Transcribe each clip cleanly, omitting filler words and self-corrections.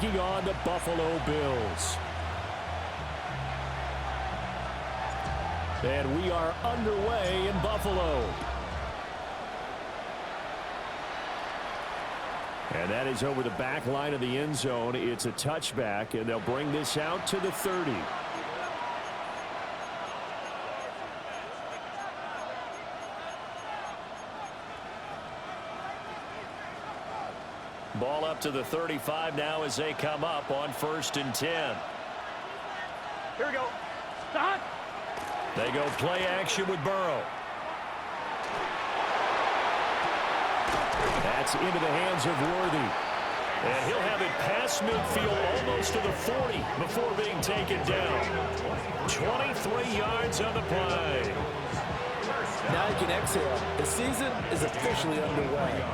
taking on the Buffalo Bills. And we are underway in Buffalo. And that is over the back line of the end zone. It's a touchback, and they'll bring this out to the 30. Ball up to the 35 now as they come up on 1st and 10. Here we go. Stop. They go play action with Burrow. That's into the hands of Worthy. And he'll have it past midfield almost to the 40 before being taken down. 23 yards on the play. Now you can exhale. The season is officially underway.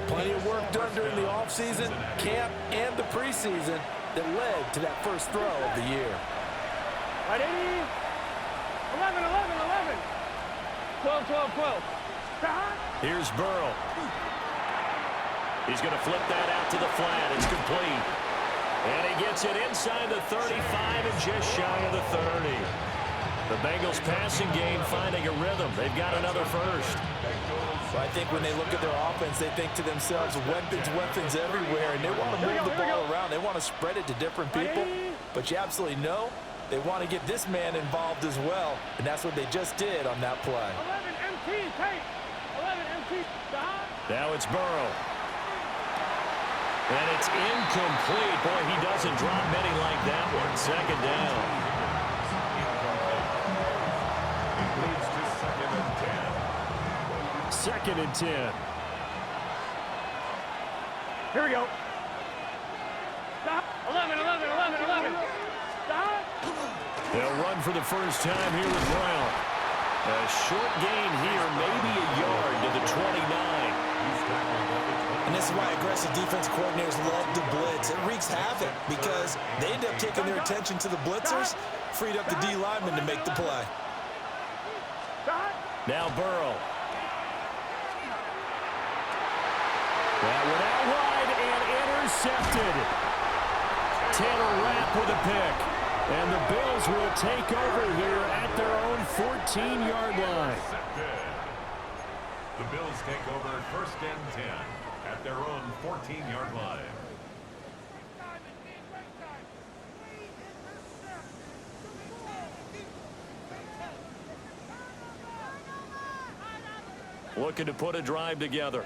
Plenty of work done during the offseason, camp, and the preseason that led to that first throw of the year. Ready? 11, 11, 11. 12, 12, 12. Here's Burrow. He's going to flip that out to the flat. It's complete. And he gets it inside the 35 and just shy of the 30. The Bengals passing game finding a rhythm. They've got another first. So I think when they look at their offense, they think to themselves, weapons, weapons everywhere, and they want to move the ball around. They want to spread it to different people. But you absolutely know they want to get this man involved as well, and that's what they just did on that play. 11 MT, take. 11 MT, stop. Now it's Burrow. And it's incomplete. Boy, he doesn't drop many like that one. 2nd down. Second and 10. Here we go. Stop. 11, 11, 11, 11. Stop. They'll run for the first time here with Brown. A short gain here, maybe a yard to the 29. And this is why aggressive defense coordinators love to blitz. It wreaks havoc because they end up taking their attention to the blitzers, freed up the D lineman to make the play. Now Burrow. That one out wide and intercepted. Taylor Rapp with a pick. And the Bills will take over here at their own 14-yard line. The Bills take over 1st and 10 at their own 14-yard line. Looking to put a drive together.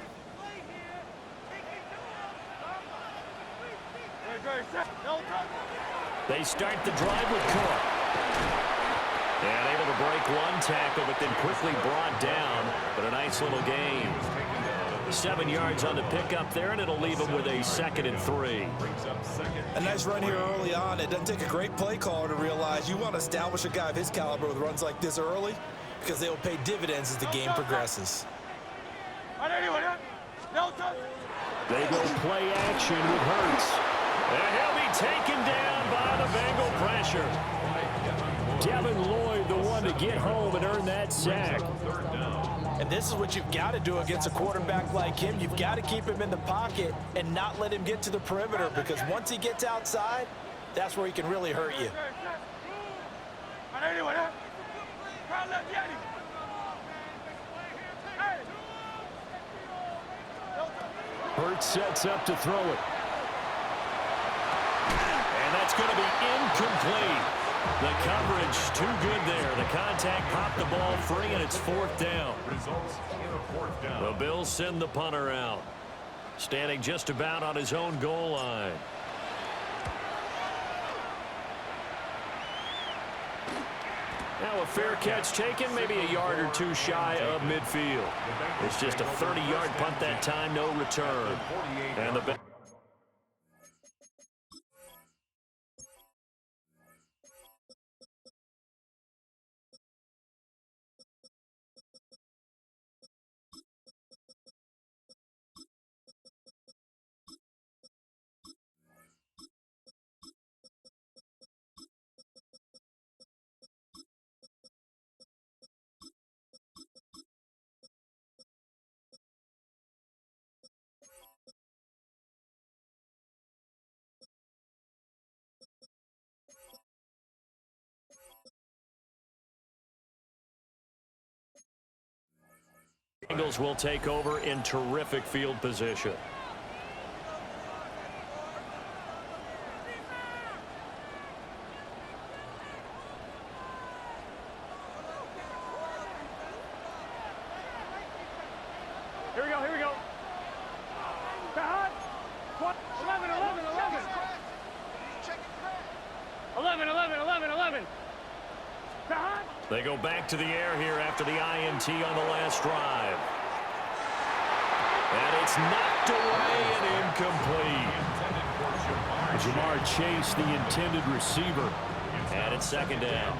They start the drive with Cook. And able to break one tackle, but then quickly brought down. But a nice little gain. 7 yards on the pickup there, and it'll leave them with a 2nd and 3. A nice run here early on. It doesn't take a great play caller to realize you want to establish a guy of his caliber with runs like this early because they will pay dividends as the game progresses. They go play action with Hurts. And he'll be taken down by the Bengal pressure. Devin Lloyd, the one to get home and earn that sack. And this is what you've got to do against a quarterback like him. You've got to keep him in the pocket and not let him get to the perimeter because once he gets outside, that's where he can really hurt you. Hurts sets up to throw it. And that's going to be incomplete. The coverage too good there. The contact popped the ball free, and it's 4th down. Results in a 4th down. The Bills send the punter out. Standing just about on his own goal line. Now a fair catch taken, maybe a yard or two shy of midfield. It's just a 30-yard punt that time, no return. And the Bengals will take over in terrific field position. Here we go, here we go. Cut. 11, 11, 11. 11, 11, 11, 11. Cut. They go back to the air here after the INT on the last drive. And it's knocked away and incomplete. Jamar Chase, the intended receiver. And it's second down.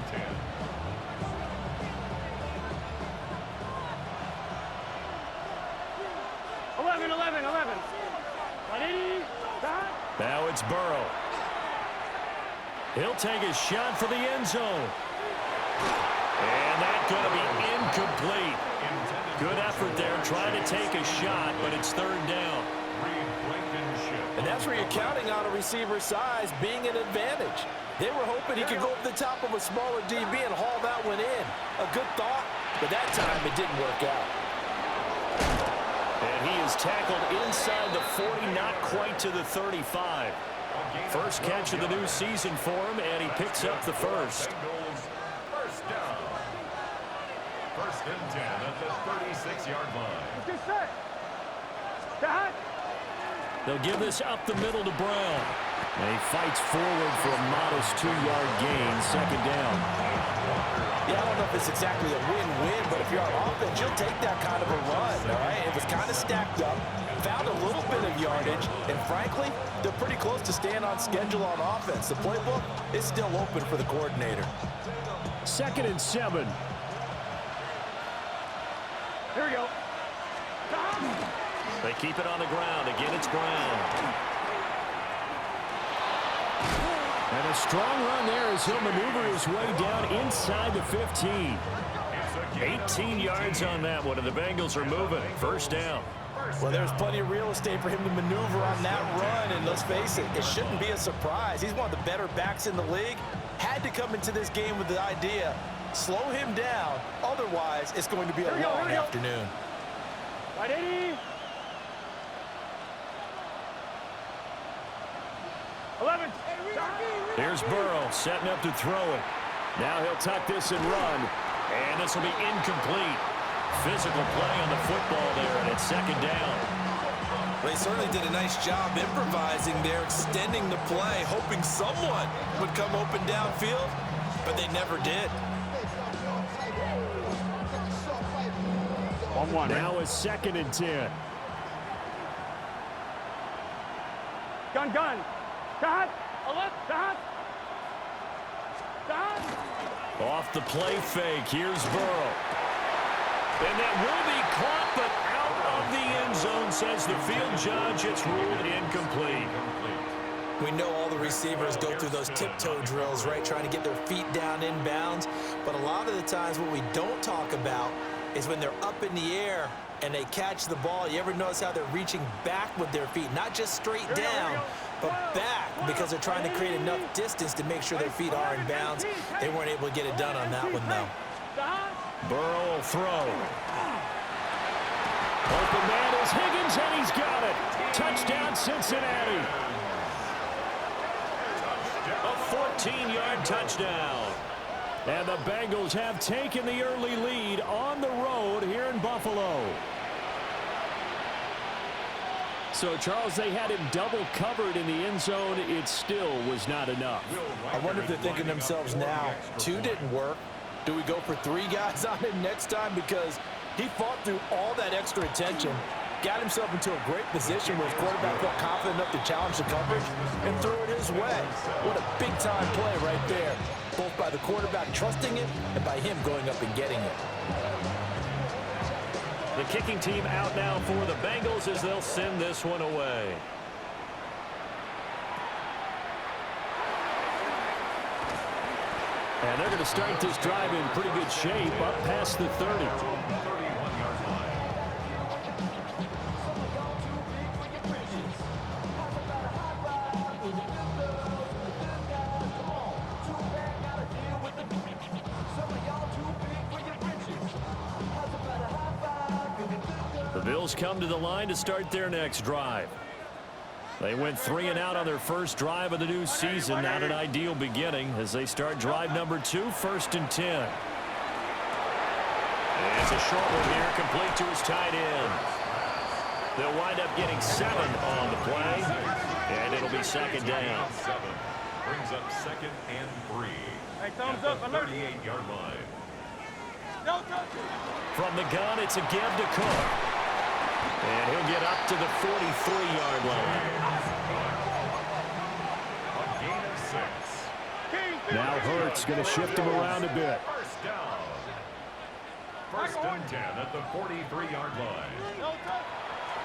Now it's Burrow. He'll take a shot for the end zone. And that's going to be incomplete. Good effort there trying to take a shot, but it's third down. And that's where you're counting on a receiver's size being an advantage. They were hoping he could go up the top of a smaller DB and haul that one in. A good thought, but that time it didn't work out. And he is tackled inside the 40, not quite to the 35. First catch of the new season for him, and he picks up the first. First down. First and 10 at the 36-yard line. Get set. Cut. They'll give this up the middle to Brown. And he fights forward for a modest 2-yard gain, second down. Yeah, I don't know if it's exactly a win-win, but if you're on offense, you'll take that kind of a run, all right? It was kind of stacked up, found a little bit of yardage, and frankly, they're pretty close to staying on schedule on offense. The playbook is still open for the coordinator. 2nd and 7. Here we go. They keep it on the ground. Again, it's Brown. And a strong run there as he'll maneuver his way down inside the 15. 18 yards on that one, and the Bengals are moving. First down. Well, there's plenty of real estate for him to maneuver on that run, and let's face it, it shouldn't be a surprise. He's one of the better backs in the league. Had to come into this game with the idea, slow him down, otherwise it's going to be a long afternoon. Right, 80. 11. Here's Burrow setting up to throw it. Now he'll tuck this and run, and this will be incomplete. Physical play on the football there, and it's second down. They certainly did a nice job improvising there, extending the play, hoping someone would come open downfield, but they never did. 1-1. Now a 2nd and 10. Gun. Cut. 11. Cut. Cut. Off the play fake, here's Burrow. And that will be caught, but out of the end zone, says the field judge. It's ruled incomplete. We know all the receivers go through those tiptoe drills, right, trying to get their feet down inbounds. But a lot of the times what we don't talk about is when they're up in the air and they catch the ball. You ever notice how they're reaching back with their feet, not just straight down, but back, because they're trying to create enough distance to make sure their feet are in bounds. They weren't able to get it done on that one, though. Burrow will throw. Open man is Higgins, and he's got it. Touchdown, Cincinnati. A 14-yard touchdown. And the Bengals have taken the early lead on the road here in Buffalo. So, Charles, they had him double covered in the end zone. It still was not enough. I wonder if they're thinking to themselves now, 2 didn't work. Do we go for 3 guys on him next time? Because he fought through all that extra attention, got himself into a great position where his quarterback felt confident enough to challenge the coverage and threw it his way. What a big-time play right there, both by the quarterback trusting it and by him going up and getting it. The kicking team out now for the Bengals as they'll send this one away. And they're going to start this drive in pretty good shape up past the 30. Bills come to the line to start their next drive. They went 3 and out on their first drive of the new season. Not an ideal beginning as they start drive number 2, 1st and 10. And it's a short one here, complete to his tight end. They'll wind up getting 7 on the play, and it'll be second down. Brings up 2nd and 3. Hey, thumbs up, alert. 38-yard line. From the gun, it's a give to Cook. And he'll get up to the 43-yard line. A gain of 6. Now Hurts going to shift him around a bit. First down. 1st and 10 at the 43-yard line.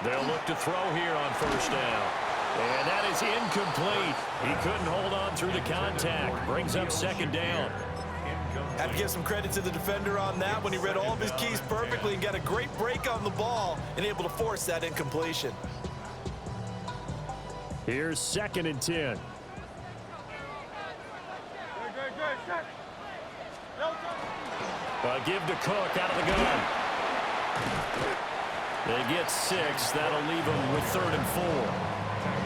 They'll look to throw here on 1st down. And that is incomplete. He couldn't hold on through the contact. Brings up 2nd down. Have to give some credit to the defender on that when he read all of his keys perfectly and got a great break on the ball and able to force that incompletion. Here's 2nd and 10. Give to Cook out of the gun. They get 6. That'll leave them with 3rd and 4.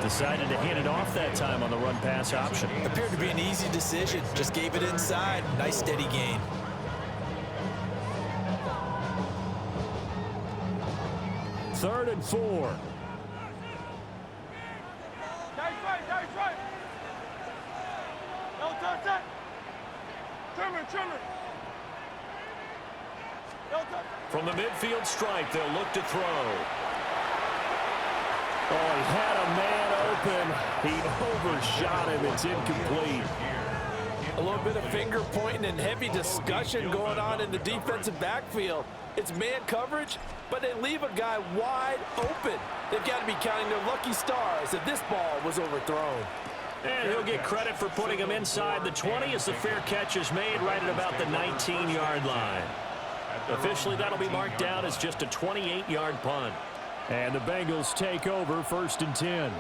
Decided to hand it off that time on the run-pass option. Appeared to be an easy decision. Just gave it inside. Nice steady gain. Third and 4. From the midfield stripe, they'll look to throw. Oh, he had a man open. He overshot him. It's incomplete. A little bit of finger pointing and heavy discussion going on in the defensive backfield. It's man coverage, but they leave a guy wide open. They've got to be counting their lucky stars that this ball was overthrown. And he'll get credit for putting him inside the 20 as the fair catch is made right at about the 19-yard line. Officially, that'll be marked down as just a 28-yard punt. And the Bengals take over 1st and 10.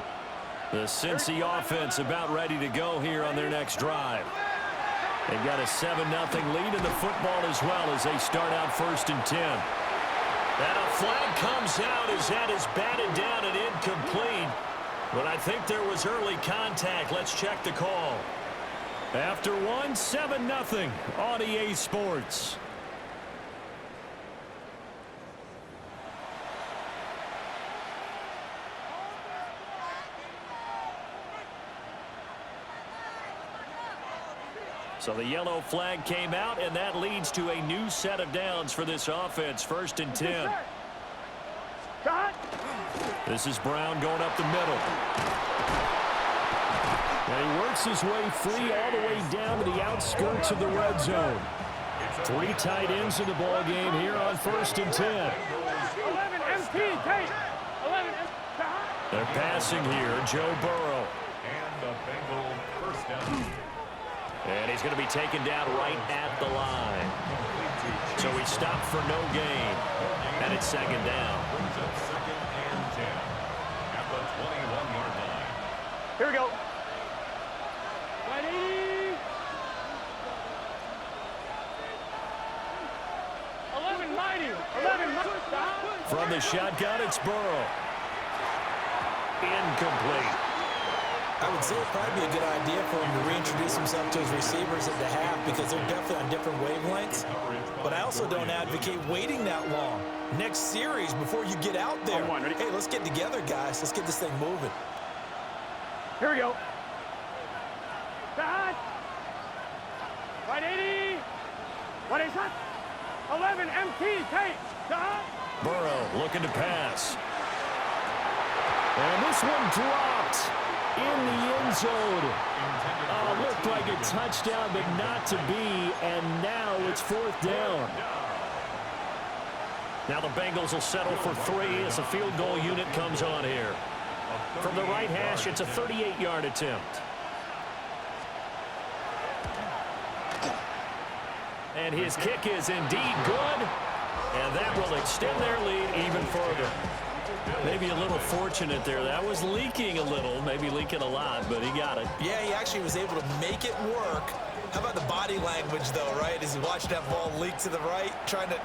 The Cincy offense about ready to go here on their next drive. They've got a 7-0 lead in the football as well as they start out 1st and 10. And a flag comes out as that is batted down and incomplete. But I think there was early contact. Let's check the call. After one, 7-0 on EA Sports. So the yellow flag came out, and that leads to a new set of downs for this offense. 1st and 10. This is Brown going up the middle. And he works his way free all the way down to the outskirts of the red zone. 3 tight ends in the ball game here on 1st and 10. 11 MP, Tate. 11 MP. They're passing here, Joe Burrow. And the Bengals 1st down. And he's going to be taken down right at the line. So he stopped for no gain. And it's 2nd down. Brings up 2nd and 10 at the 21-yard line. Here we go. 180. 11 mighty. 11 mighty. From the shotgun, it's Burrow. Incomplete. I would say it'd probably be a good idea for him to reintroduce himself to his receivers at the half because they're definitely on different wavelengths. But I also don't advocate waiting that long. Next series, before you get out there, hey, let's get together, guys. Let's get this thing moving. Here we go. Back. 180. 180. 11 MP, Tate. Burrow looking to pass. And this one dropped in the end zone. Looked like a touchdown, but not to be. And now it's 4th down. Now the Bengals will settle for 3 as the field goal unit comes on here. From the right hash, it's a 38-yard attempt. And his kick is indeed good. And that will extend their lead even further. Maybe a little fortunate there. That was leaking a little, maybe leaking a lot, but he got it. Yeah, he actually was able to make it work. How about the body language, though, right? As he watched that ball leak to the right, trying to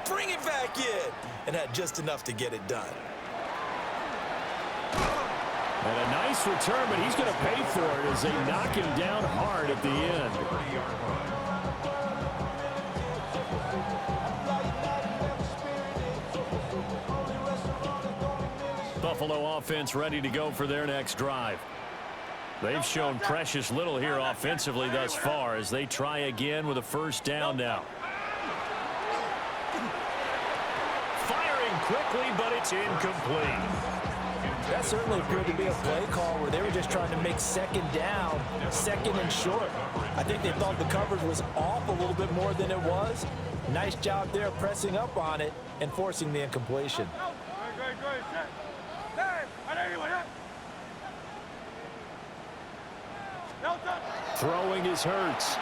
bring it back in, and had just enough to get it done. And a nice return, but he's going to pay for it as they knock him down hard at the end. Buffalo offense ready to go for their next drive. They've shown precious little here offensively thus far as they try again with a first down now. Firing quickly, but it's incomplete. That certainly appeared to be a play call where they were just trying to make second down, second and short. I think they thought the coverage was off a little bit more than it was. Nice job there pressing up on it and forcing the incompletion. Throwing is Hurts.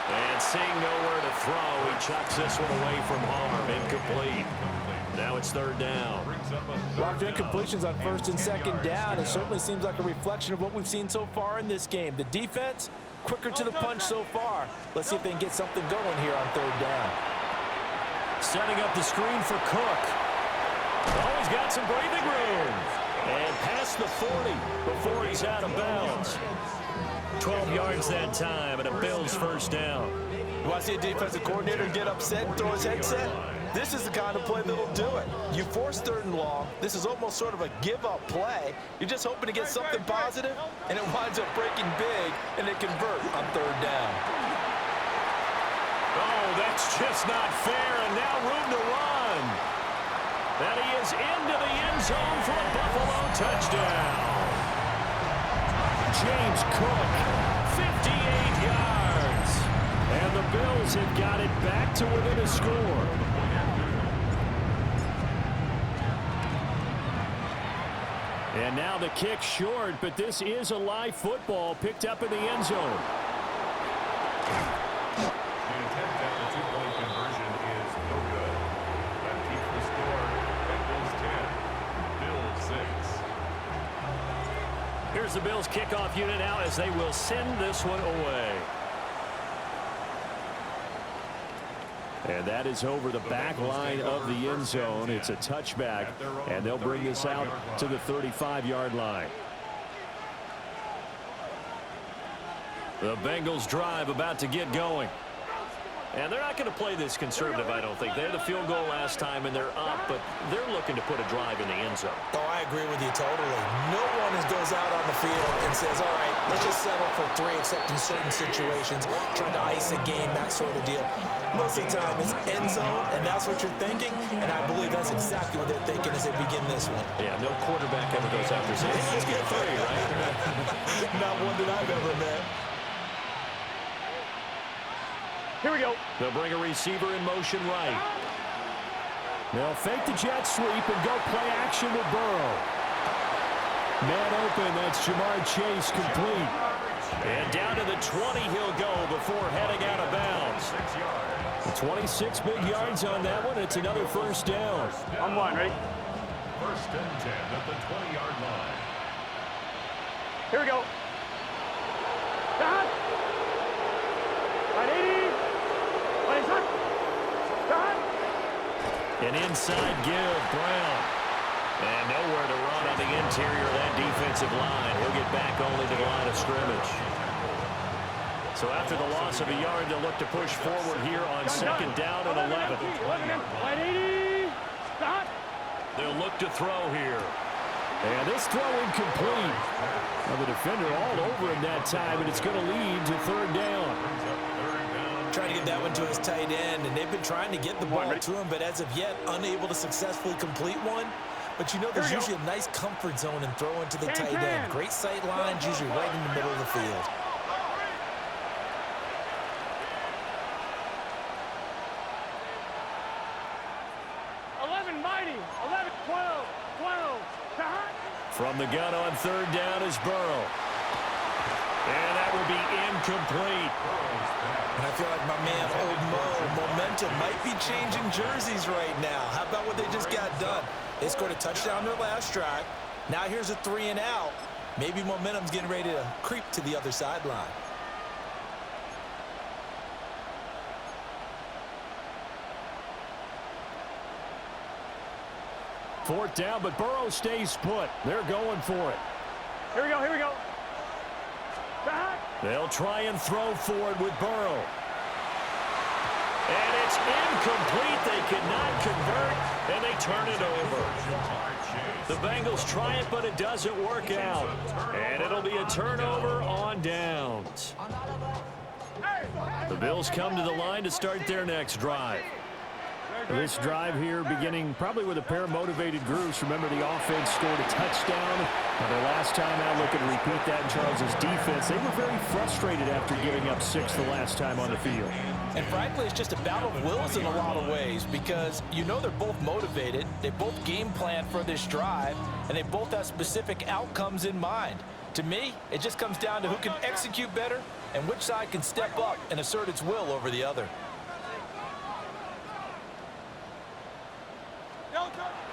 And seeing nowhere to throw, he chucks this one away from harm. Incomplete. Now it's third down. A lot of incompletions on first and second down. It certainly seems like a reflection of what we've seen so far in this game. The defense, quicker to the punch so far. Let's see if they can get something going here on third down. Setting up the screen for Cook. Oh, he's got some breathing room. And past the 40 before he's out of bounds. 12 yards that time and a Bills first down. You want to see a defensive coordinator get upset and throw his headset? This is the kind of play that'll do it. You force third and long. This is almost sort of a give-up play. You're just hoping to get something positive, and it winds up breaking big, and they convert on third down. Oh, that's just not fair, and now room to run. And he is into the end zone for a Buffalo touchdown. James Cook, 58 yards. And the Bills have got it back to within a score. And now the kick short, but this is a live football picked up in the end zone. The attempt at the two-point conversion is no good. That keeps the score. Bengals 10, Bills 6. Here's the Bills kickoff unit out as they will send this one away. And that is over the back line of the end zone. It's a touchback, and they'll bring this out to the 35-yard line. The Bengals drive about to get going. And they're not going to play this conservative, I don't think. They had the field goal last time, and they're up, but they're looking to put a drive in the end zone. Oh, I agree with you totally. No one goes out on the field and says, all right, let's just settle for 3, except in certain situations, trying to ice a game, that sort of deal. Most of the time, it's end zone, and that's what you're thinking, and I believe that's exactly what they're thinking as they begin this one. Yeah, no quarterback ever goes out there saying, hey, let's get 3, right? Not one that I've ever met. Here we go. They'll bring a receiver in motion right. They'll fake the jet sweep and go play action with Burrow. Man open, that's Jamar Chase complete. And down to the 20 he'll go before heading out of bounds. 26 big yards on that one. It's another first down. On one, ready? First and 10 at the 20-yard line. Here we go. Dot. Right 80. Right is hot. Dot. An inside give, Brown. And nowhere to run on the interior of that defensive line. He'll get back only to the line of scrimmage. So after the loss of a yard, they'll look to push forward here on second down and 11. Right 80. Dot. They'll look to throw here. And this throw incomplete. Now the defender all over him that time, and it's going to lead to third down. Trying to get that one to his tight end, and they've been trying to get the ball to him, but as of yet, unable to successfully complete one. But you know there's usually a nice comfort zone in throwing to the tight end. Great sight lines, usually right in the middle of the field. From the gun on third down is Burrow. And that will be incomplete. And I feel like my man, Old Mo, momentum might be changing jerseys right now. How about what they just got done? They scored a touchdown their last drive. Now here's a 3 and out. Maybe momentum's getting ready to creep to the other sideline. 4th down, but Burrow stays put. They're going for it. Here we go, here we go. They'll try and throw forward with Burrow. And it's incomplete. They cannot convert, and they turn it over. The Bengals try it, but it doesn't work out. And it'll be a turnover on downs. The Bills come to the line to start their next drive. This drive here beginning probably with a pair of motivated groups. Remember, the offense scored a touchdown. Now, their last time out, looking to repeat that in Charles's defense. They were very frustrated after giving up 6 the last time on the field. And frankly, it's just a battle of wills in a lot of ways because you know they're both motivated. They both game plan for this drive, and they both have specific outcomes in mind. To me, it just comes down to who can execute better and which side can step up and assert its will over the other.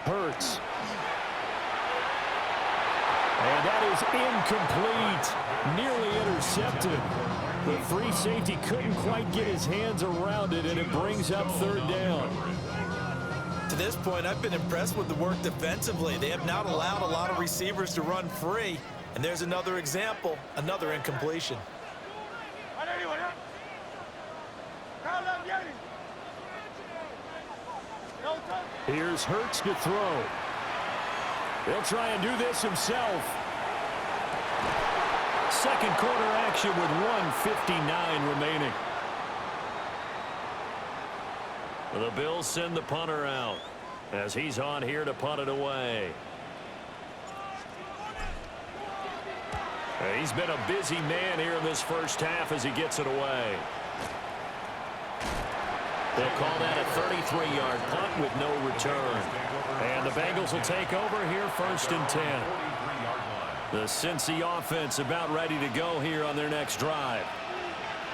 Hurts. And that is incomplete. Nearly intercepted. The free safety couldn't quite get his hands around it, and it brings up 3rd down. To this point, I've been impressed with the work defensively. They have not allowed a lot of receivers to run free. And there's another example, another incompletion. Here's Hurts to throw. He'll try and do this himself. Second quarter action with 1:59 remaining. The Bills send the punter out as he's on here to punt it away. He's been a busy man here in this first half as he gets it away. They'll call that a 33-yard punt with no return. And the Bengals will take over here 1st and 10. The Cincy offense about ready to go here on their next drive.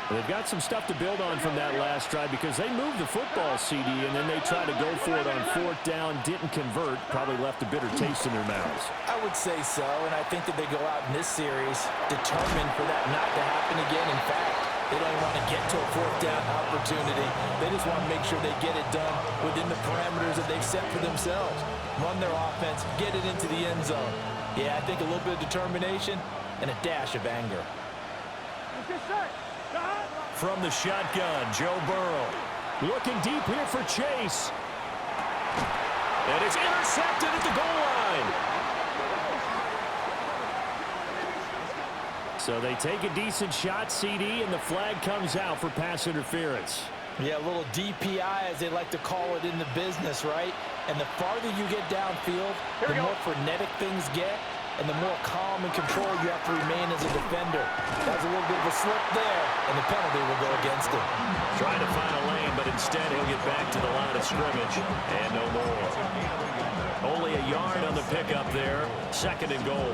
They've got some stuff to build on from that last drive because they moved the football, CD, and then they tried to go for it on 4th down, didn't convert, probably left a bitter taste in their mouths. I would say so, and I think that they go out in this series determined for that not to happen again. In fact, they don't even want to get to a 4th down opportunity. They just want to make sure they get it done within the parameters that they've set for themselves. Run their offense, get it into the end zone. Yeah, I think a little bit of determination and a dash of anger. From the shotgun, Joe Burrow. Looking deep here for Chase. And it's intercepted at the goal line. So they take a decent shot, CD, and the flag comes out for pass interference. Yeah, a little DPI, as they like to call it in the business, right? And the farther you get downfield, the more frenetic things get, and the more calm and control you have to remain as a defender. That's a little bit of a slip there, and the penalty will go against him. Trying to find a lane, but instead he'll get back to the line of scrimmage, and no more. Only a yard on the pickup there, 2nd and goal.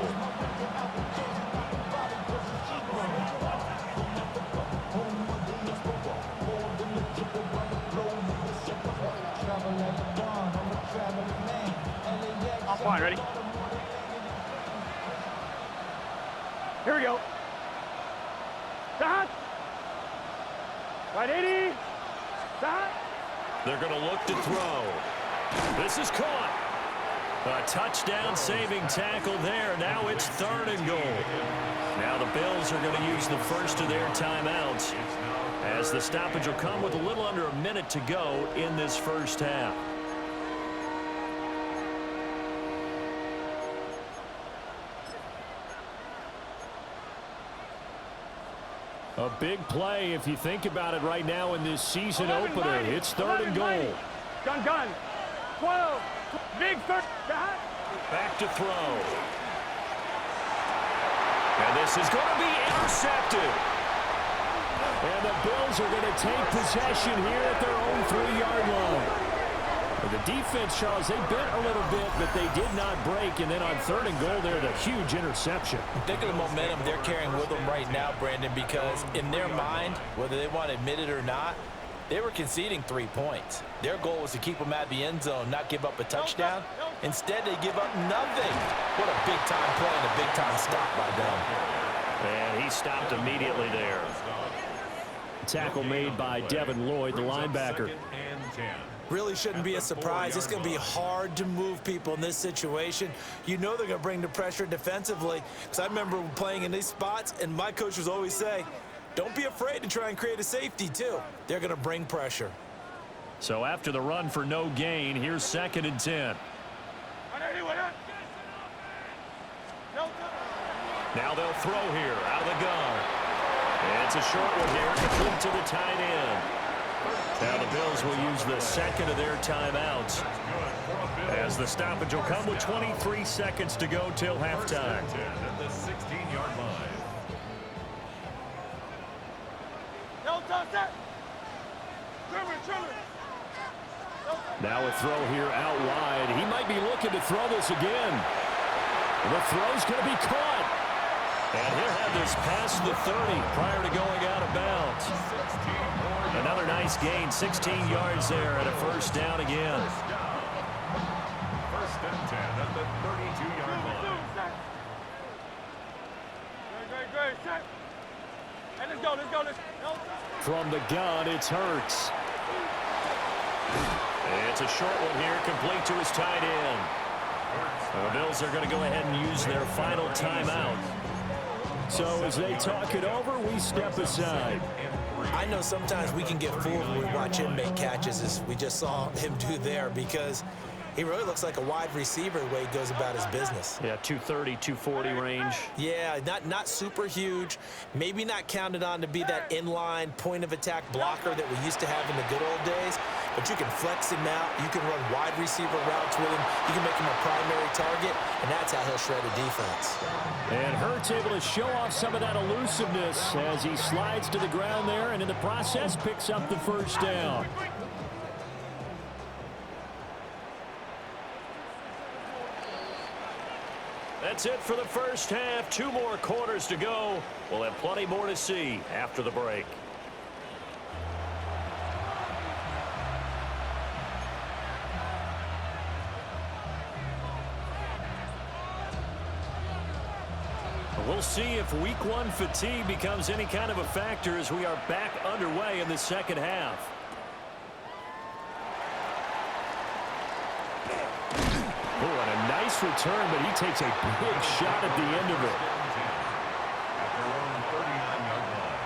Fine, ready? Here we go. Stop. Right 80. Stop. They're going to look to throw. This is caught. A touchdown saving tackle there. Now it's 3rd and goal. Now the Bills are going to use the first of their timeouts as the stoppage will come with a little under a minute to go in this first half. A big play if you think about it right now in this season opener. It's 3rd and goal. Gun. 12. Big 3rd. Back to throw. And this is going to be intercepted. And the Bills are going to take possession here at their own 3-yard line. The defense, Charles, they bent a little bit, but they did not break. And then on 3rd and goal, there's a huge interception. Think of the momentum they're carrying with them right now, Brandon, because in their mind, whether they want to admit it or not, they were conceding 3 points. Their goal was to keep them at the end zone, not give up a touchdown. Instead, they give up nothing. What a big-time play and a big-time stop by them. And he stopped immediately there. Tackle made by Devin Lloyd, the linebacker. 2nd and 10. Really shouldn't be a surprise. It's going to be hard to move people in this situation. You know they're going to bring the pressure defensively. Because I remember playing in these spots, and my coach was always say, don't be afraid to try and create a safety, too. They're going to bring pressure. So after the run for no gain, here's 2nd and 10. Now they'll throw here out of the gun. It's a short one here, complete to the tight end. Now the Bills will use the 2nd of their timeouts, as the stoppage will come with 23 seconds to go till halftime. At the 16-yard line. Now a throw here out wide. He might be looking to throw this again. The throw's going to be caught. And he'll have this past the 30 prior to going out of bounds. Another nice gain, 16 yards there, and a first down again. First and 10 at the 32-yard line. Let's go. From the gun, it's Hurts. It's a short one here, complete to his tight end. The Bills are going to go ahead and use their final timeout. So as they talk it over, we step aside. I know sometimes we can get fooled when we watch him make catches, as we just saw him do there, because he really looks like a wide receiver the way he goes about his business. Yeah, 230, 240 range. Yeah, not super huge. Maybe not counted on to be that inline point-of-attack blocker that we used to have in the good old days. But you can flex him out. You can run wide receiver routes with him. You can make him a primary target, and that's how he'll shred a defense. And Hurts able to show off some of that elusiveness as he slides to the ground there, and in the process picks up the first down. That's it for the first half. 2 more quarters to go. We'll have plenty more to see after the break. We'll see if week 1 fatigue becomes any kind of a factor as we are back underway in the second half. Oh, and a nice return, but he takes a big shot at the end of it. At their own 39-yard line.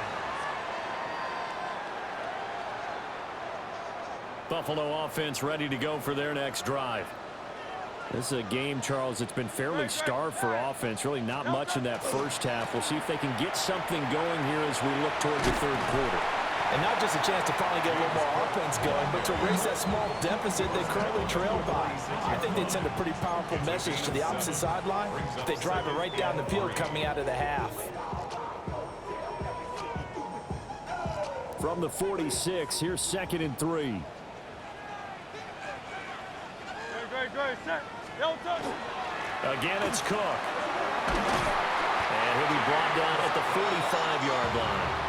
Buffalo offense ready to go for their next drive. This is a game, Charles, it's been fairly starved for offense. Really not much in that first half. We'll see if they can get something going here as we look toward the third quarter. And not just a chance to finally get a little more offense going, but to erase that small deficit they currently trail by. I think they'd send a pretty powerful message to the opposite sideline if they drive it right down the field coming out of the half. From the 46, here's 2nd and 3. Again, it's Cook. And he'll be brought down at the 45-yard line.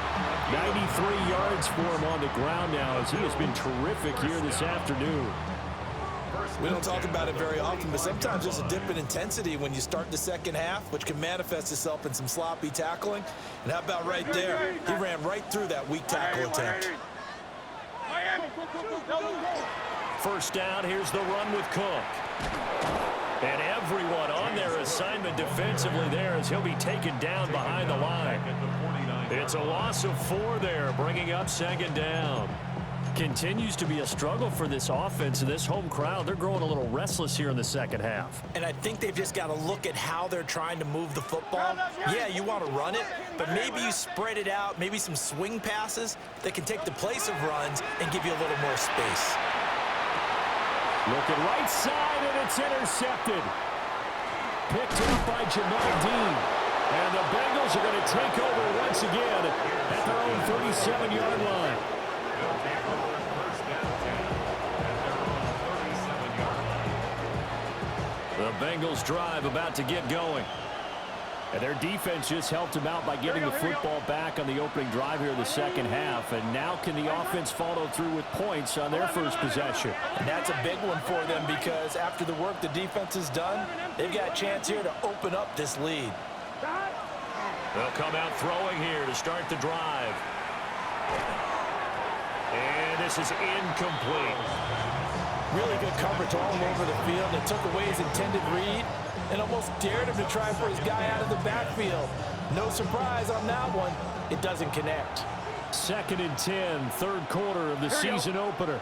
93 yards for him on the ground now, as he has been terrific here this afternoon. We don't talk about it very often, but sometimes there's a dip in intensity when you start the second half, which can manifest itself in some sloppy tackling. And how about right there? He ran right through that weak tackle attempt. First down, here's the run with Cook. And everyone on their assignment defensively there as he'll be taken down behind the line. It's a loss of 4 there, bringing up 2nd down. Continues to be a struggle for this offense and this home crowd. They're growing a little restless here in the second half. And I think they've just got to look at how they're trying to move the football. Yeah, you want to run it, but maybe you spread it out, maybe some swing passes that can take the place of runs and give you a little more space. Looking right side, and it's intercepted. Picked up by Jamal Dean. And the Bengals are going to take over once again at their own 37-yard line. The Bengals drive about to get going. And their defense just helped them out by getting the football back on the opening drive here in the second half. And now can the offense follow through with points on their first possession? And that's a big one for them because after the work the defense has done, they've got a chance here to open up this lead. They'll come out throwing here to start the drive. And this is incomplete. Really good coverage all over the field. It took away his intended read and almost dared him to try for his guy out of the backfield. No surprise on that one. It doesn't connect. 2nd and 10, third quarter of the season opener.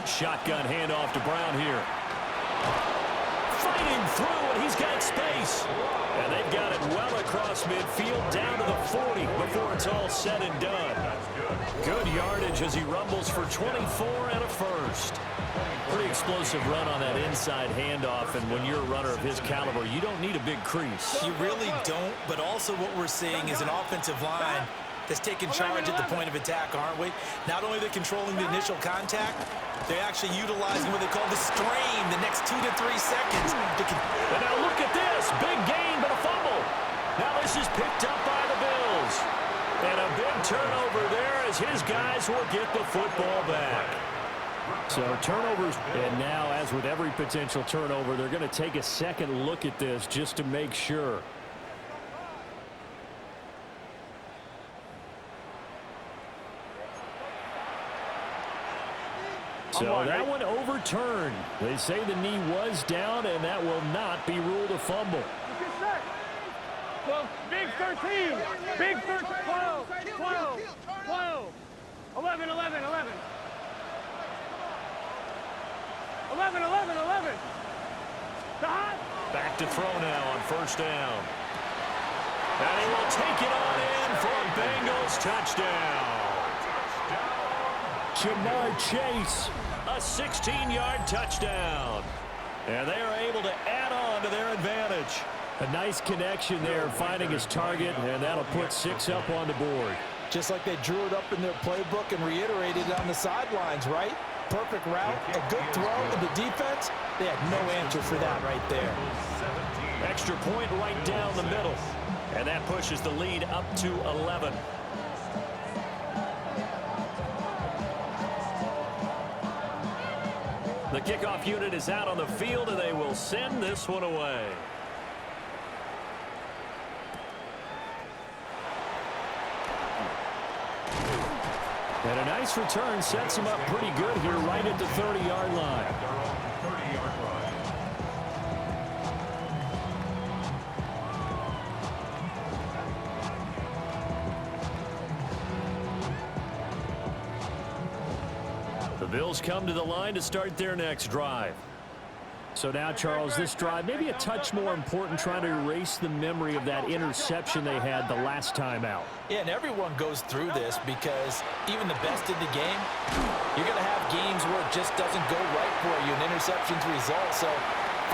Shotgun handoff to Brown here. Fighting through, and he's got space. And they've got it well across midfield, down to the 40 before it's all said and done. Good yardage as he rumbles for 24 and a first. Pretty explosive run on that inside handoff, and when you're a runner of his caliber, you don't need a big crease. You really don't, but also what we're seeing is an offensive line that's taking charge at the point of attack, aren't we? Not only are they controlling the initial contact, they're actually utilizing what they call the strain the next 2 to 3 seconds. And now look at this. Big gain, but a fumble. Now this is picked up by the Bills. And a big turnover there as his guys will get the football back. So turnovers, and now as with every potential turnover, they're going to take a second look at this just to make sure. So that one overturned. They say the knee was down, and that will not be ruled a fumble. Well, big 13. Big 13. 12. 12. 12. 11, 11, 11. 11, 11, 11. Back to throw now on first down. And he will take it on in for a Bengals touchdown. Jamar Chase, a 16-yard touchdown. And they are able to add on to their advantage. A nice connection there, finding his target, and that'll put 6 up on the board. Just like they drew it up in their playbook and reiterated it on the sidelines, right? Perfect route, a good throw, and the defense, they had no answer for that right there. Extra point right down the middle. And that pushes the lead up to 11. The kickoff unit is out on the field, and they will send this one away. And a nice return sets him up pretty good here right at the 30-yard line. The Bills come to the line to start their next drive. So now, Charles, this drive maybe a touch more important, trying to erase the memory of that interception they had the last time out. Yeah, and everyone goes through this because even the best in the game, you're going to have games where it just doesn't go right for you, and interceptions result. So,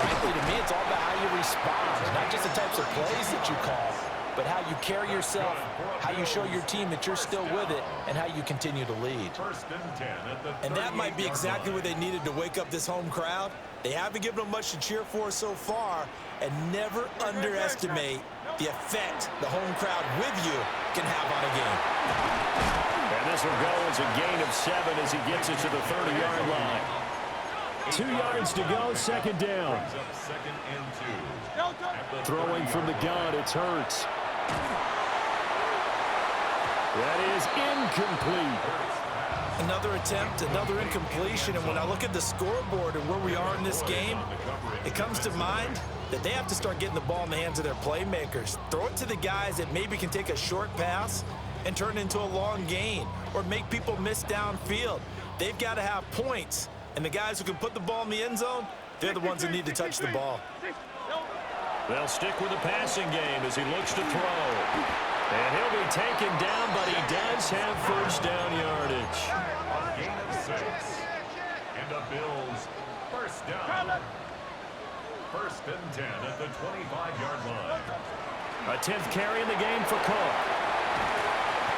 frankly, to me, it's all about how you respond, not just the types of plays that you call, but how you carry yourself, how you show your team that you're still with it, and how you continue to lead. And that might be exactly what they needed to wake up this home crowd. They haven't given them much to cheer for so far, and never underestimate the effect the home crowd with you can have on a game. And this will go as a gain of 7 as he gets it to the 30-yard line. 2 yards to go, second down. Throwing from the gun, it's Hurts. That is incomplete. Another attempt, another incompletion, and when I look at the scoreboard and where we are in this game, it comes to mind that they have to start getting the ball in the hands of their playmakers. Throw it to the guys that maybe can take a short pass and turn it into a long gain or make people miss downfield. They've got to have points, and the guys who can put the ball in the end zone, they're the ones that need to touch the ball. They'll stick with the passing game as he looks to throw. And he'll be taken down, but he does have first down yardage. A gain of 6. And the Bills first down. First and 10 at the 25-yard line. A 10th carry in the game for Cook.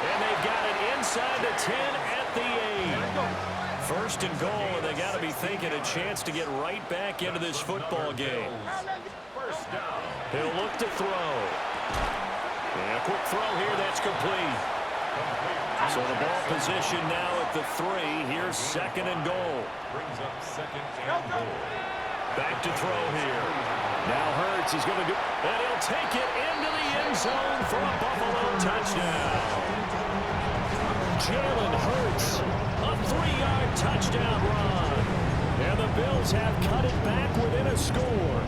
And they've got it inside the 10 at the 8. First and goal, and they got to be thinking a chance to get right back into this football game. First down. He'll look to throw. And a quick throw here, that's complete. So the ball position now at the 3. Here's second and goal. Brings up second and goal. Back to throw here. Now Hurts is going to do, and he'll take it into the end zone for a Buffalo touchdown. Jalen Hurts. A 3-yard touchdown run. And the Bills have cut it back within a score.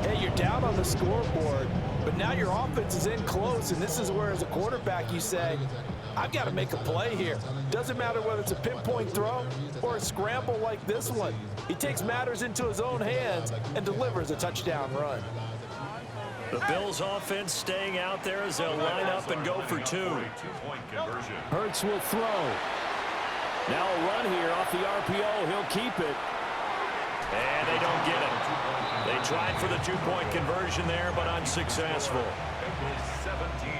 Hey, you're down on the scoreboard, but now your offense is in close, and this is where, as a quarterback, you say, I've got to make a play here. Doesn't matter whether it's a pinpoint throw or a scramble like this one. He takes matters into his own hands and delivers a touchdown run. The Bills offense staying out there as they'll line up and go for 2. Hurts will throw. Now a run here off the RPO. He'll keep it. And they don't get it. They tried for the 2-point conversion there, but unsuccessful. Bengals 17,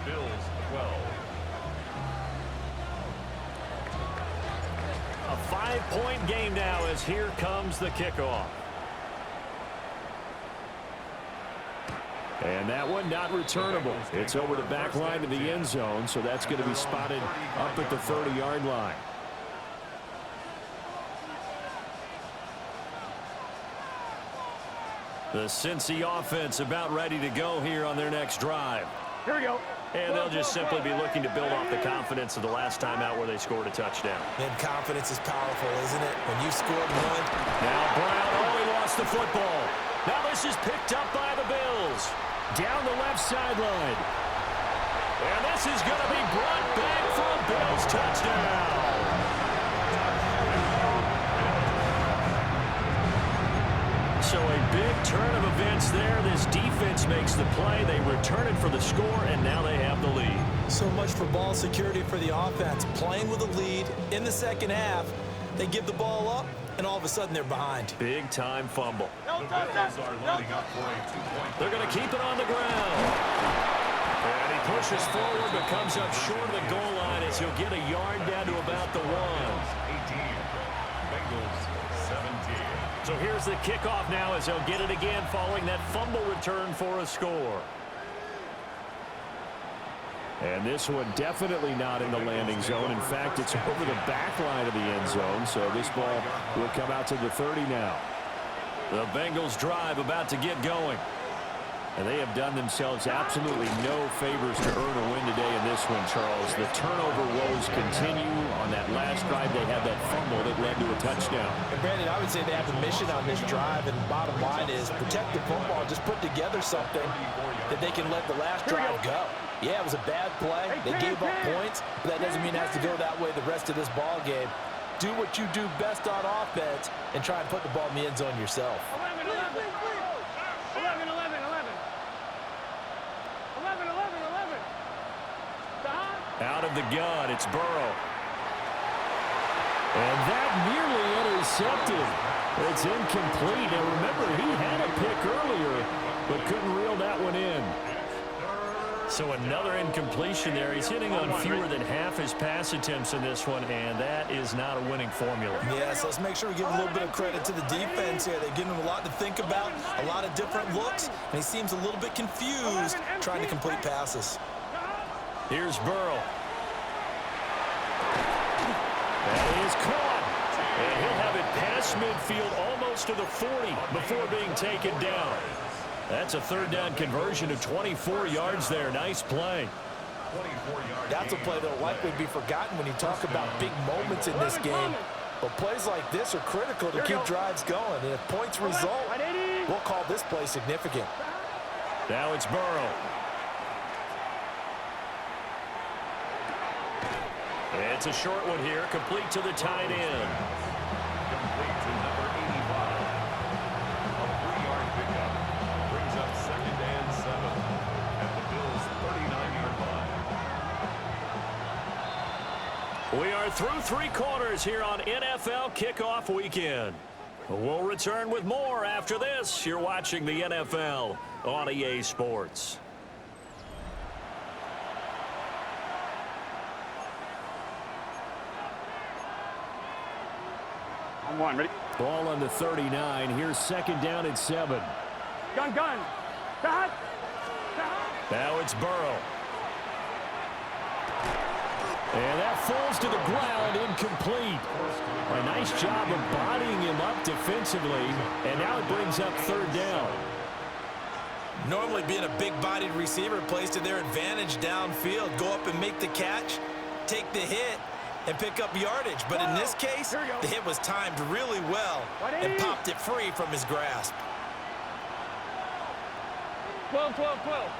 Bills 12. A 5-point game now as here comes the kickoff. And that one not returnable. It's over the back line of the end zone, so that's going to be spotted up at the 30-yard line. The Cincy offense about ready to go here on their next drive. Here we go. And they'll just simply be looking to build off the confidence of the last time out where they scored a touchdown. And confidence is powerful, isn't it? When you scored one. Now Brown, he lost the football. Now this is picked up by the Bills. Down the left sideline. And this is going to be brought back for a Bills touchdown. So a big turn of events there. This defense makes the play. They return it for the score, and now they have the lead. So much for ball security for the offense. Playing with a lead in the second half. They give the ball up, and all of a sudden they're behind. Big-time fumble. The Bills are lining up for a 2-point. They're going to keep it on the ground. And he pushes forward, but comes up short of the goal line as he'll get a yard down to about the 1. 18, Bengals 17. So here's the kickoff now as they'll get it again following that fumble return for a score. And this one definitely not in the landing zone. In fact, it's over the back line of the end zone, so this ball will come out to the 30 now. The Bengals drive about to get going. And they have done themselves absolutely no favors to earn a win today in this one, Charles. The turnover woes continue. On that last drive, they had that fumble that led to a touchdown. And Brandon, I would say they have a mission on this drive, and bottom line is protect the football. Just put together something that they can let the last drive go. Yeah, it was a bad play. They gave up points, but that doesn't mean it has to go that way the rest of this ball game. Do what you do best on offense and try and put the ball in the end zone yourself. 11, 11. 11, 11, 11. 11, 11, 11. Out of the gun, it's Burrow. And that nearly intercepted. It's incomplete. Now remember, he had a pick earlier, but couldn't reel that one in. So another incompletion there. He's hitting on fewer than half his pass attempts in this one, and that is not a winning formula. Yes, let's make sure we give a little bit of credit to the defense here. They've given him a lot to think about, a lot of different looks, and he seems a little bit confused trying to complete passes. Here's Burrow. That is caught. And he'll have it past midfield almost to the 40 before being taken down. That's a third down conversion of 24 yards there. Nice play. That's a play that will likely be forgotten when you talk about big moments in this game. But plays like this are critical to keep drives going. And if points result, we'll call this play significant. Now it's Burrow. It's a short one here, complete to the tight end. Complete to number 85. A 3-yard pickup brings up 2nd and 7 at the Bills' 39-yard line. We are through 3 quarters here on NFL Kickoff Weekend. We'll return with more after this. You're watching the NFL on EA Sports. On 1, ready? Ball on the 39. Here's 2nd down and 7. Gun, gun. Cut. Now it's Burrow. And that falls to the ground, incomplete. A nice job of bodying him up defensively, and now it brings up 3rd down. Normally being a big-bodied receiver plays to their advantage downfield. Go up and make the catch, take the hit, and pick up yardage. But in this case, the hit was timed really well and popped it free from his grasp. 12, 12, 12.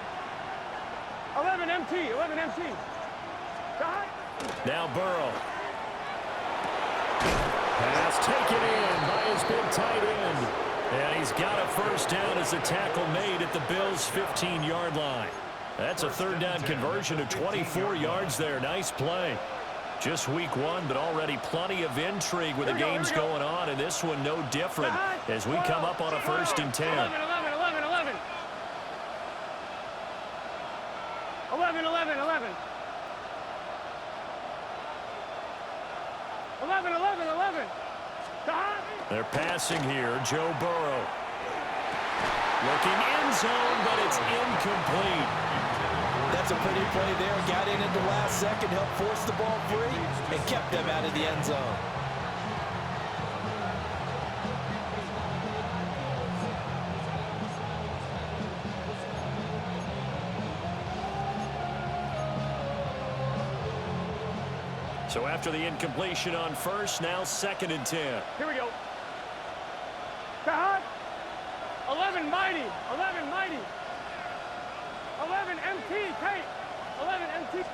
11 MT, 11 MT. Now Burrow. Pass taken in by his big tight end. And he's got a first down as the tackle made at the Bills' 15-yard line. That's a third down conversion of 24 yards there. Nice play. Just week one, but already plenty of intrigue with the games going on, and this one no different as we come up on a 1st and 10. 11, 11, 11, 11. 11, 11, 11. 11, 11, 11. They're passing here. Joe Burrow. Looking end zone, but it's incomplete. That's a pretty play there. Got in at the last second, helped force the ball free, and kept them out of the end zone. So after the incompletion on first, now 2nd and 10. Here we go. 11 mighty. 11 mighty. 11 MT. Kate. 11 MT.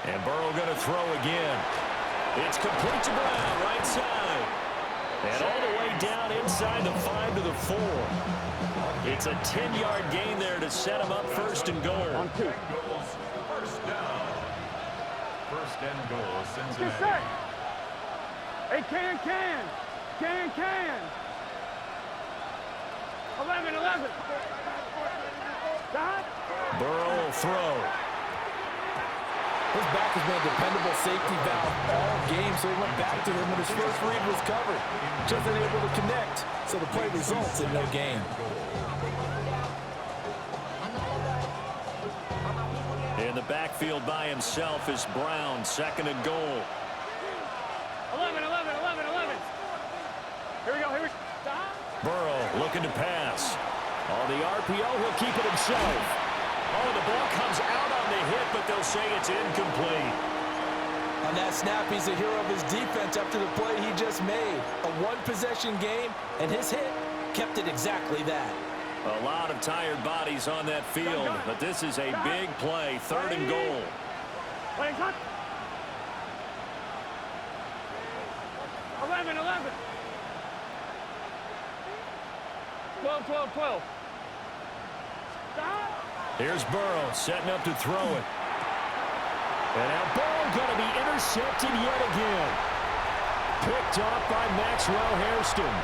And Burrow going to throw again. It's complete to Brown, right side. And all the way down inside the 5 to the 4. It's a 10-yard gain there to set him up 1st and goal. On 2. First down. 1st and goal, Get Cincinnati. set. Hey, can. 11, 11. Burrow will throw. His back has been a dependable safety valve all game, so he went back to him when his first read was covered. Just unable to connect, so the play results in no gain. In the backfield by himself is Brown, 2nd and goal. 11, 11, 11, 11. Here we go. Burrow looking to pass. On the RPO, he'll keep it himself. Oh, the ball comes out on the hit, but they'll say it's incomplete. On that snap, he's a hero of his defense up to the play he just made. A one-possession game, and his hit kept it exactly that. A lot of tired bodies on that field, but this is a big play, 3rd and goal. 11, 11. 12, 12, 12. Here's Burrow setting up to throw it. And now ball going to be intercepted yet again. Picked off by Maxwell Hairston.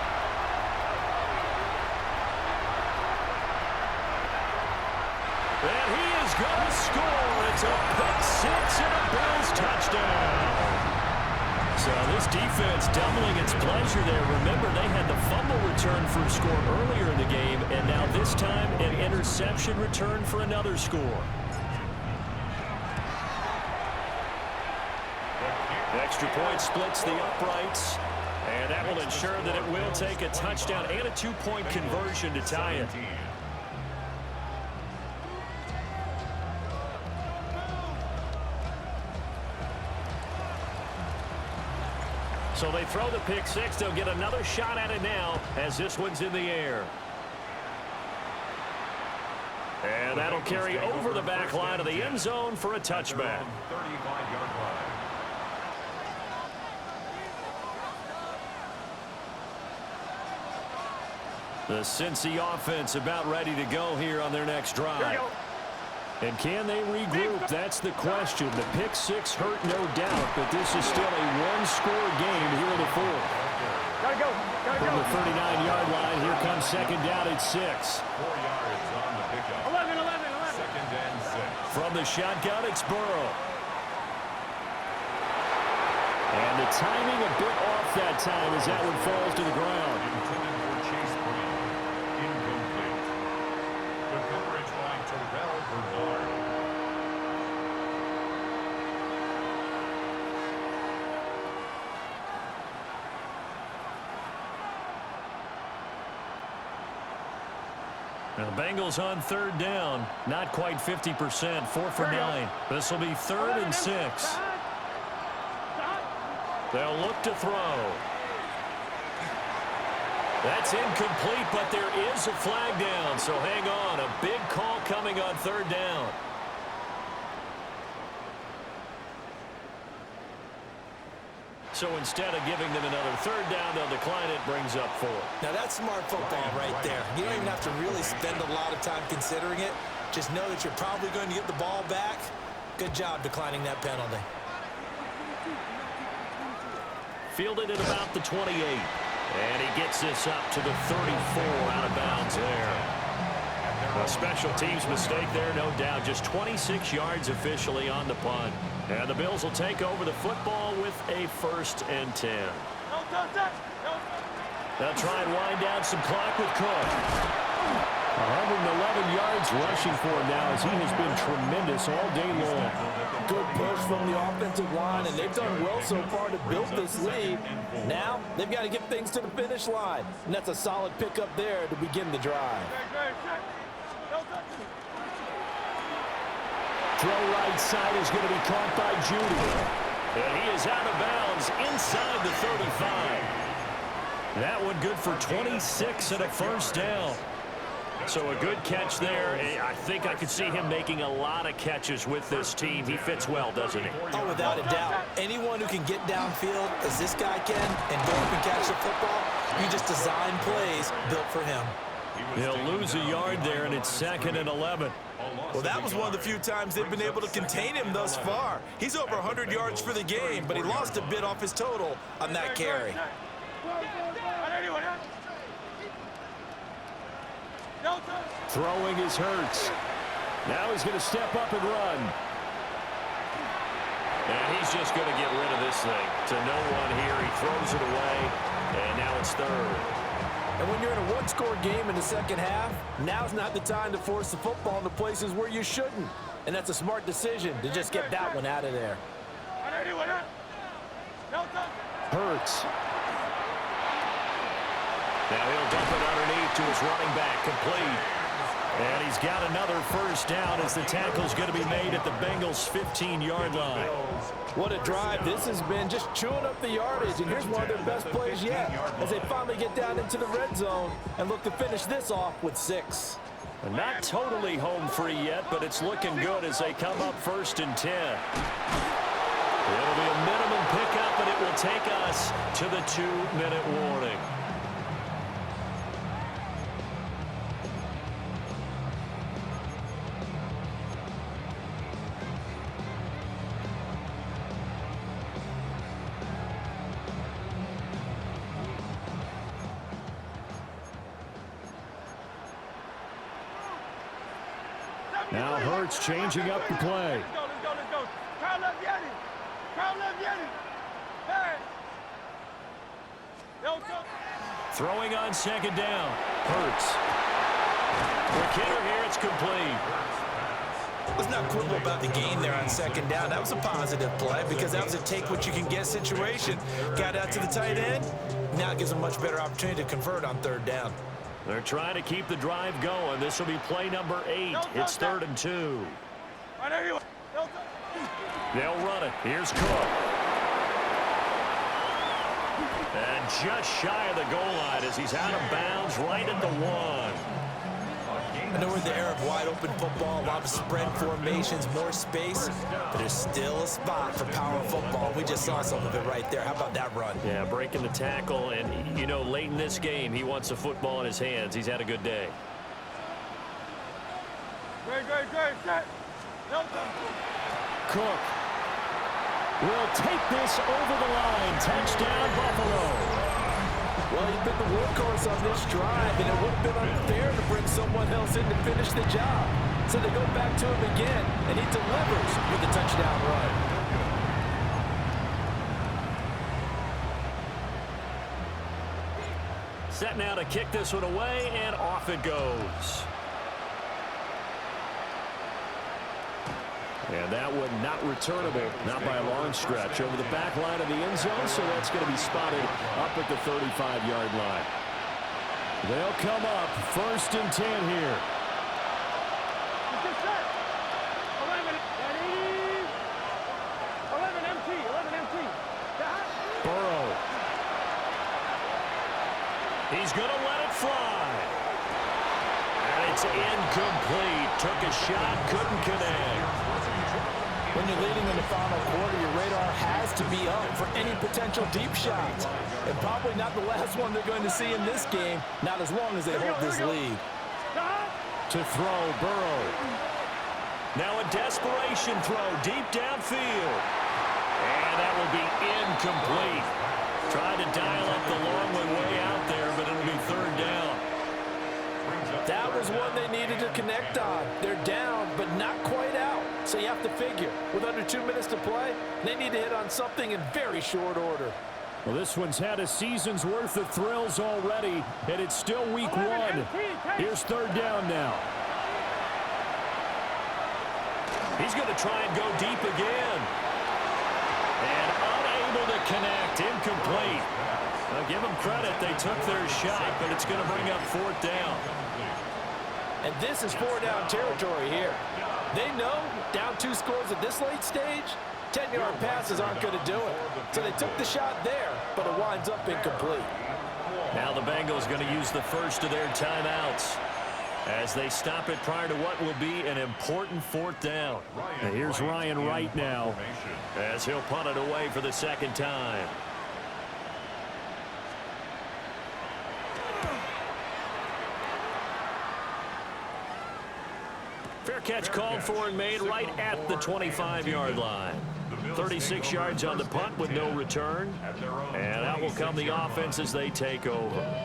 And he is going to score. It's a pick 6 and a Bills touchdown. So this defense doubling its pleasure there. Remember, they had the fumble return for a score earlier in the game, and now this time an interception return for another score. Extra point splits the uprights, and that will ensure that it will take a touchdown and a 2-point conversion to tie it. So they throw the pick 6. They'll get another shot at it now as this one's in the air. And that'll carry over the back line of the end zone for a touchback. 35-yard line. The Cincy offense about ready to go here on their next drive. And can they regroup? That's the question. The pick 6 hurt, no doubt, but this is still a one-score game here in the 4th. Gotta go. From the 39-yard line, here comes 2nd down at 6. 4 yards on the pickup. 11, 11, 11. 2nd and 6. From the shotgun, it's Burrow. And the timing a bit off that time as that one falls to the ground. Intended for Chase Brown. Incomplete. The coverage by Terrell Bernard. The Bengals on third down. Not quite 50%. 4 for 9. This will be 3rd and 6. They'll look to throw. That's incomplete, but there is a flag down, so hang on. A big call coming on 3rd down. So instead of giving them another 3rd down, they'll decline it, brings up 4. Now that's smart football right there. You don't even have to really spend a lot of time considering it. Just know that you're probably going to get the ball back. Good job declining that penalty. Fielded at about the 28. And he gets this up to the 34 out of bounds there. A special teams mistake there, no doubt. Just 26 yards officially on the punt. And the Bills will take over the football with a 1st and 10. They'll try and wind down some clock with Cook. 111 yards rushing for him now as he has been tremendous all day long. Good push from the offensive line, and they've done well so far to build this lead. Now they've got to get things to the finish line, and that's a solid pickup there to begin the drive. Throw right side is going to be caught by Judy. And he is out of bounds inside the 35. That one good for 26 and a 1st down. So a good catch there. I think I could see him making a lot of catches with this team. He fits well, doesn't he? Oh, without a doubt. Anyone who can get downfield, as this guy can, and go up and catch the football, you just design plays built for him. He'll lose a yard there, and it's 2nd and 11. Well, that was one of the few times they've been able to contain him thus far. He's over 100 yards for the game, but he lost a bit off his total on that carry. Throwing is Hurts. Now he's going to step up and run. And he's just going to get rid of this thing. To no one here. He throws it away, and now it's 3rd. And when you're in a one-score game in the second half, now's not the time to force the football into places where you shouldn't. And that's a smart decision to just get that one out of there. Hurts. Now he'll dump it underneath to his running back, complete. And he's got another 1st down as the tackle's going to be made at the Bengals' 15-yard line. What a drive this has been, just chewing up the yardage. And here's one of their best plays yet as they finally get down into the red zone and look to finish this off with 6. Not totally home free yet, but it's looking good as they come up 1st and 10. It'll be a minimum pickup, and it will take us to the 2-minute warning. Now Hurts changing up the play. Let's go. Crowd left Yeti. Throwing on 2nd down. Hurts. The kicker here, it's complete. Let's not quibble about the gain there on 2nd down. That was a positive play because that was a take-what-you-can-get situation. Got out to the tight end. Now it gives them a much better opportunity to convert on 3rd down. They're trying to keep the drive going. This will be play number 8. It's 3rd and 2. They'll run it. Here's Cook. And just shy of the goal line as he's out of bounds right at the 1. I know we're in the era of wide-open football, a lot of spread formations, more space, but there's still a spot for power football. We just saw some of it right there. How about that run? Yeah, breaking the tackle, and, you know, late in this game, he wants the football in his hands. He's had a good day. Great. Set. Cook will take this over the line. Touchdown, Buffalo. Well, he's been the workhorse on this drive, and it would have been unfair to bring someone else in to finish the job. So they go back to him again, and he delivers with a touchdown run. Set now to kick this one away, and off it goes. And that one not returnable, not by a long stretch, over the back line of the end zone, so that's going to be spotted up at the 35-yard line. They'll come up 1st and 10 here. He's going to let it fly. And it's incomplete. Took a shot, couldn't connect. When you're leading in the final quarter, your radar has to be up for any potential deep shots. And probably not the last one they're going to see in this game, not as long as they hold this lead. To throw, Burrow. Now a desperation throw deep downfield. And that will be incomplete. Tried to dial up the long way out there, but it'll be third down. That was one they needed to connect on. They're down, but not quite out. So you have to figure, with under 2 minutes to play, they need to hit on something in very short order. Well, this one's had a season's worth of thrills already, and it's still week one. Here's third down now. He's going to try and go deep again. And unable to connect. Incomplete. Now give them credit. They took their shot, but it's going to bring up fourth down. And this is 4-down territory here. They know down 2 scores at this late stage, 10-yard passes aren't going to do it. So they took the shot there, but it winds up incomplete. Now the Bengals going to use the first of their timeouts as they stop it prior to what will be an important fourth down. And here's Ryan Wright now, as he'll punt it away for the second time. Fair catch called for and made right at the 25-yard line. 36 yards on the punt with no return. And out will come the offense as they take over.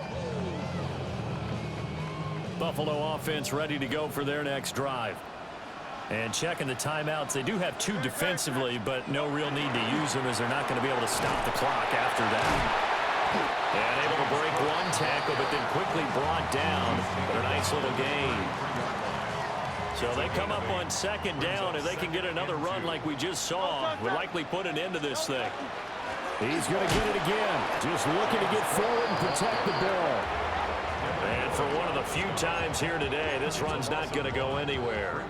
Buffalo offense ready to go for their next drive. And checking the timeouts, they do have 2 defensively, but no real need to use them as they're not going to be able to stop the clock after that. And able to break one tackle, but then quickly brought down for a nice little gain. So they come up on second down. If they can get another run like we just saw, would likely put an end to this thing. He's going to get it again. Just looking to get forward and protect the ball. And for one of the few times here today, this run's not going to go anywhere.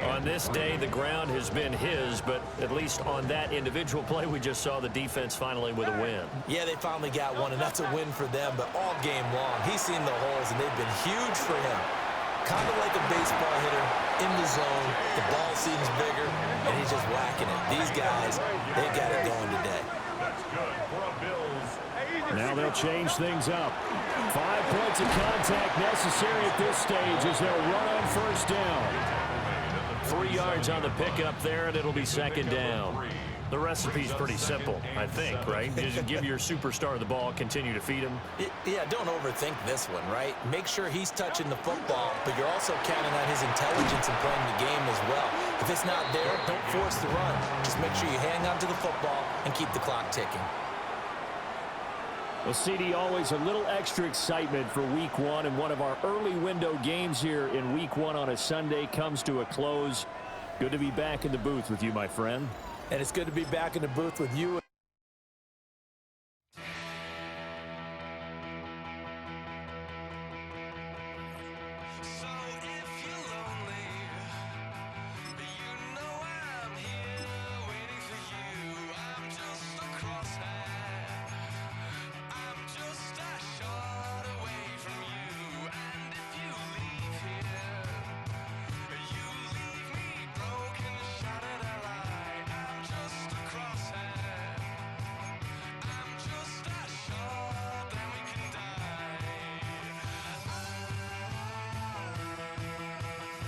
On this day, the ground has been his, but at least on that individual play, we just saw the defense finally with a win. Yeah, they finally got one, and that's a win for them. But all game long, he's seen the holes, and they've been huge for him. Kind of like a baseball hitter in the zone. The ball seems bigger, and he's just whacking it. These guys, they got it going today. That's good for a Bills. Now they'll change things up. 5 points of contact necessary at this stage as they'll run on first down. 3 yards on the pickup there, and it'll be second down. The recipe's pretty simple, I think, right? Just give your superstar the ball, continue to feed him. Yeah, don't overthink this one, right? Make sure he's touching the football, but you're also counting on his intelligence in playing the game as well. If it's not there, don't force the run. Just make sure you hang on to the football and keep the clock ticking. Well, CD, always a little extra excitement for week one, and one of our early window games here in week one on a Sunday comes to a close. Good to be back in the booth with you, my friend. And it's good to be back in the booth with you.